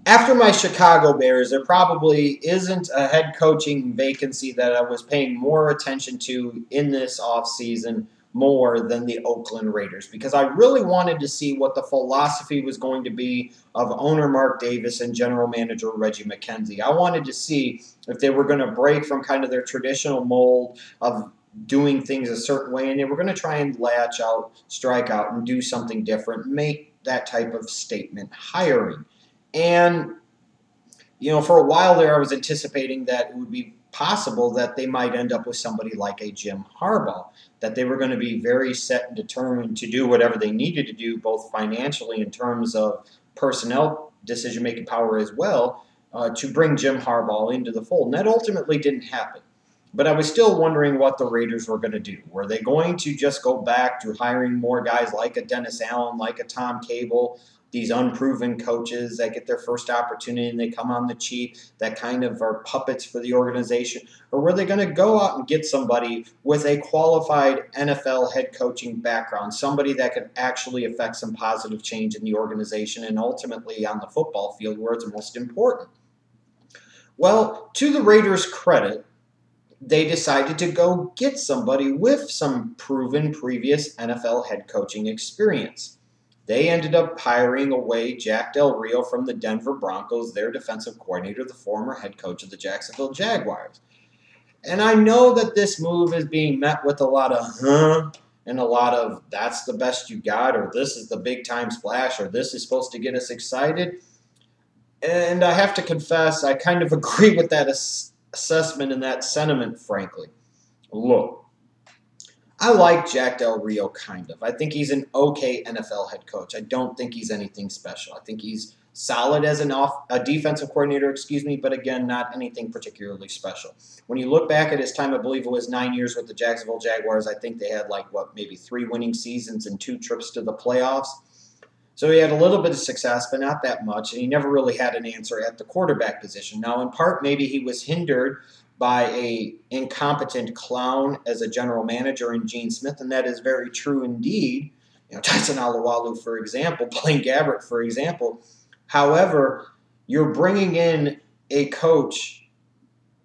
After my Chicago Bears, there probably isn't a head coaching vacancy that I was paying more attention to in this offseason more than the Oakland Raiders, because I really wanted to see what the philosophy was going to be of owner Mark Davis and general manager Reggie McKenzie. I wanted to see if they were going to break from kind of their traditional mold of doing things a certain way, and they were going to try and latch out, strike out, and do something different, make that type of statement hiring. And, for a while there, I was anticipating that it would be possible that they might end up with somebody like a Jim Harbaugh, that they were going to be very set and determined to do whatever they needed to do, both financially in terms of personnel decision-making power as well, to bring Jim Harbaugh into the fold. And that ultimately didn't happen. But I was still wondering what the Raiders were going to do. Were they going to just go back to hiring more guys like a Dennis Allen, like a Tom Cable, these unproven coaches that get their first opportunity and they come on the cheap, that kind of are puppets for the organization? Or were they going to go out and get somebody with a qualified NFL head coaching background, somebody that could actually affect some positive change in the organization and ultimately on the football field where it's most important? Well, to the Raiders' credit, they decided to go get somebody with some proven previous NFL head coaching experience. They ended up hiring away Jack Del Rio from the Denver Broncos, their defensive coordinator, the former head coach of the Jacksonville Jaguars. And I know that this move is being met with a lot of and a lot of that's the best you got, or this is the big time splash, or this is supposed to get us excited. And I have to confess, I kind of agree with that assessment and that sentiment, frankly. Look, I like Jack Del Rio, kind of. I think he's an okay NFL head coach. I don't think he's anything special. I think he's solid as a defensive coordinator, but again, not anything particularly special. When you look back at his time, I believe it was 9 years with the Jacksonville Jaguars, I think they had maybe 3 winning seasons and 2 trips to the playoffs. So he had a little bit of success, but not that much, and he never really had an answer at the quarterback position. Now, in part, maybe he was hindered by a incompetent clown as a general manager in Gene Smith, and that is very true indeed. Tyson Alualu, for example, Blaine Gabbert, for example. However, you're bringing in a coach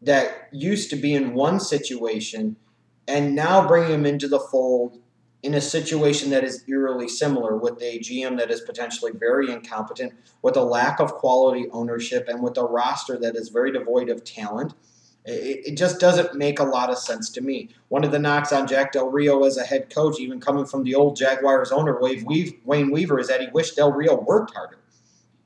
that used to be in one situation and now bringing him into the fold in a situation that is eerily similar, with a GM that is potentially very incompetent, with a lack of quality ownership, and with a roster that is very devoid of talent. It just doesn't make a lot of sense to me. One of the knocks on Jack Del Rio as a head coach, even coming from the old Jaguars owner, Wayne Weaver, is that he wished Del Rio worked harder.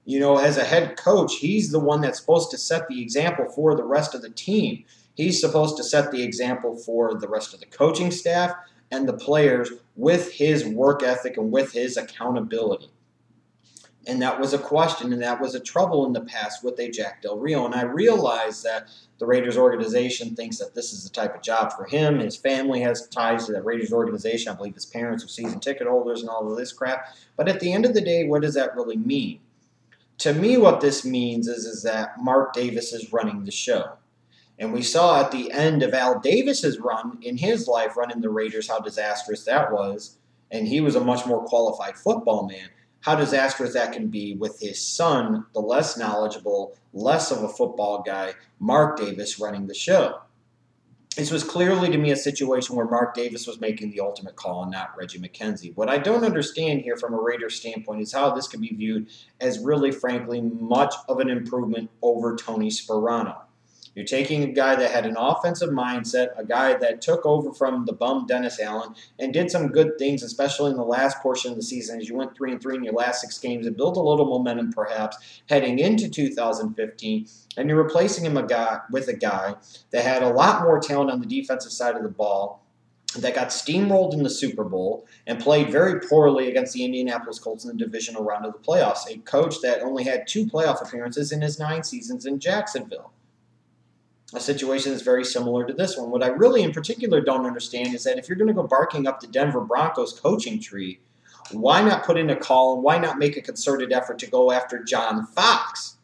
As a head coach, he's the one that's supposed to set the example for the rest of the team. He's supposed to set the example for the rest of the coaching staff and the players with his work ethic and with his accountability. And that was a question, and that was a trouble in the past with a Jack Del Rio. And I realize that the Raiders organization thinks that this is the type of job for him. His family has ties to that Raiders organization. I believe his parents are season ticket holders and all of this crap. But at the end of the day, what does that really mean? To me, what this means is that Mark Davis is running the show. And we saw at the end of Al Davis's run in his life running the Raiders how disastrous that was. And he was a much more qualified football man. How disastrous that can be with his son, the less knowledgeable, less of a football guy, Mark Davis, running the show. This was clearly, to me, a situation where Mark Davis was making the ultimate call and not Reggie McKenzie. What I don't understand here from a Raiders standpoint is how this could be viewed as really, frankly, much of an improvement over Tony Sparano. You're taking a guy that had an offensive mindset, a guy that took over from the bum Dennis Allen and did some good things, especially in the last portion of the season as you went 3-3 in your last 6 games and built a little momentum perhaps heading into 2015. And you're replacing him with a guy that had a lot more talent on the defensive side of the ball, that got steamrolled in the Super Bowl and played very poorly against the Indianapolis Colts in the divisional round of the playoffs. A coach that only had 2 playoff appearances in his 9 seasons in Jacksonville. A situation that's very similar to this one. What I really in particular don't understand is that if you're going to go barking up the Denver Broncos coaching tree, why not put in a call and why not make a concerted effort to go after John Fox?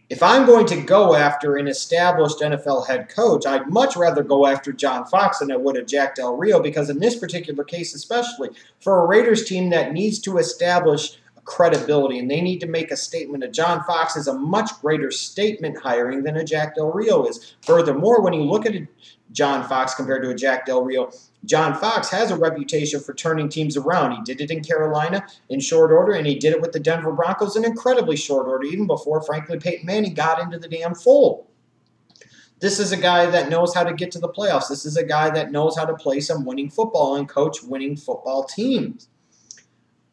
If I'm going to go after an established NFL head coach, I'd much rather go after John Fox than I would a Jack Del Rio, because in this particular case especially, for a Raiders team that needs to establish credibility, and they need to make a statement. A John Fox is a much greater statement hiring than a Jack Del Rio is. Furthermore, when you look at a John Fox compared to a Jack Del Rio, John Fox has a reputation for turning teams around. He did it in Carolina in short order, and he did it with the Denver Broncos in incredibly short order, even before, frankly, Peyton Manning got into the damn fold. This is a guy that knows how to get to the playoffs. This is a guy that knows how to play some winning football and coach winning football teams.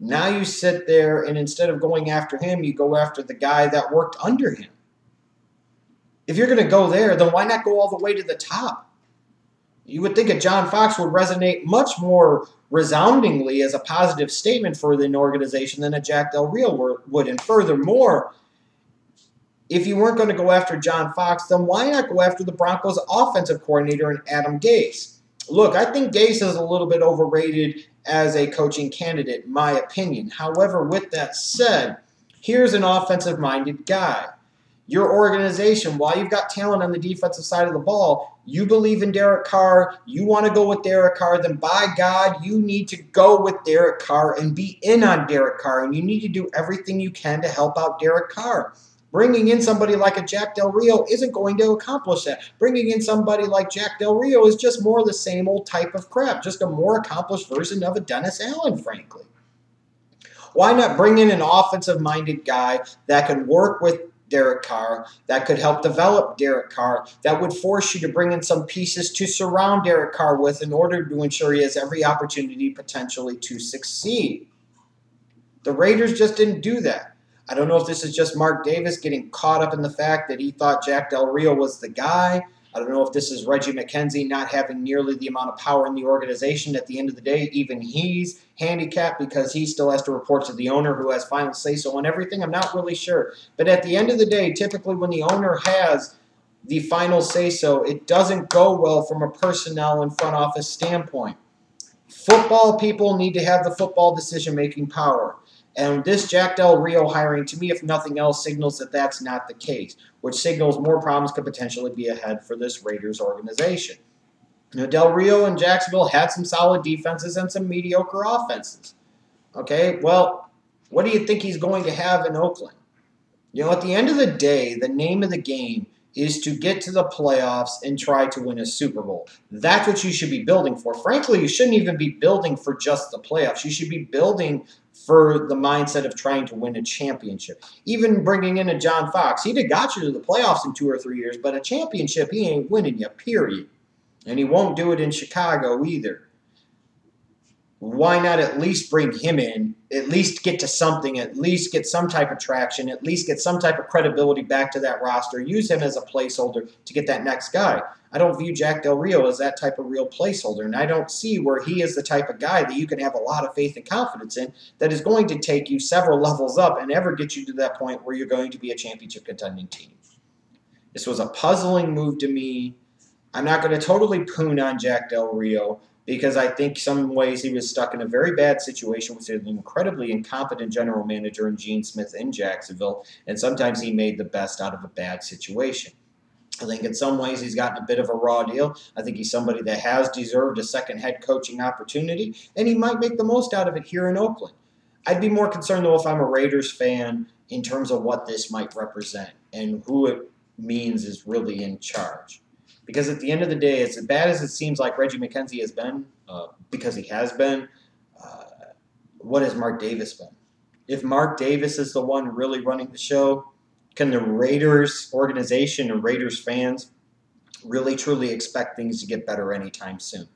Now you sit there, and instead of going after him, you go after the guy that worked under him. If you're going to go there, then why not go all the way to the top? You would think a John Fox would resonate much more resoundingly as a positive statement for an organization than a Jack Del Rio would. And furthermore, if you weren't going to go after John Fox, then why not go after the Broncos offensive coordinator and Adam Gase? Look, I think Gase is a little bit overrated as a coaching candidate, in my opinion. However, with that said, here's an offensive-minded guy. Your organization, while you've got talent on the defensive side of the ball, you believe in Derek Carr, you want to go with Derek Carr, then by God, you need to go with Derek Carr and be in on Derek Carr, and you need to do everything you can to help out Derek Carr. Bringing in somebody like a Jack Del Rio isn't going to accomplish that. Bringing in somebody like Jack Del Rio is just more the same old type of crap, just a more accomplished version of a Dennis Allen, frankly. Why not bring in an offensive-minded guy that can work with Derek Carr, that could help develop Derek Carr, that would force you to bring in some pieces to surround Derek Carr with in order to ensure he has every opportunity potentially to succeed? The Raiders just didn't do that. I don't know if this is just Mark Davis getting caught up in the fact that he thought Jack Del Rio was the guy. I don't know if this is Reggie McKenzie not having nearly the amount of power in the organization. At the end of the day, even he's handicapped because he still has to report to the owner who has final say-so on everything. I'm not really sure. But at the end of the day, typically when the owner has the final say-so, it doesn't go well from a personnel and front office standpoint. Football people need to have the football decision-making power. And this Jack Del Rio hiring, to me, if nothing else, signals that that's not the case, which signals more problems could potentially be ahead for this Raiders organization. Now, Del Rio and Jacksonville had some solid defenses and some mediocre offenses. Okay, well, what do you think he's going to have in Oakland? You know, at the end of the day, the name of the game is to get to the playoffs and try to win a Super Bowl. That's what you should be building for. Frankly, you shouldn't even be building for just the playoffs. You should be building for the mindset of trying to win a championship. Even bringing in a John Fox, he'd have got you to the playoffs in 2 or 3 years, but a championship, he ain't winning you, period. And he won't do it in Chicago either. Why not at least bring him in, at least get to something, at least get some type of traction, at least get some type of credibility back to that roster, use him as a placeholder to get that next guy. I don't view Jack Del Rio as that type of real placeholder, and I don't see where he is the type of guy that you can have a lot of faith and confidence in that is going to take you several levels up and ever get you to that point where you're going to be a championship contending team. This was a puzzling move to me. I'm not going to totally poon on Jack Del Rio, because I think some ways he was stuck in a very bad situation with an incredibly incompetent general manager in Gene Smith in Jacksonville, and sometimes he made the best out of a bad situation. I think in some ways he's gotten a bit of a raw deal. I think he's somebody that has deserved a second head coaching opportunity, and he might make the most out of it here in Oakland. I'd be more concerned, though, if I'm a Raiders fan in terms of what this might represent and who it means is really in charge. Because at the end of the day, as bad as it seems like Reggie McKenzie has been, because he has been, what has Mark Davis been? If Mark Davis is the one really running the show, can the Raiders organization and Raiders fans really truly expect things to get better anytime soon?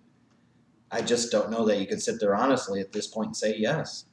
I just don't know that you could sit there honestly at this point and say yes.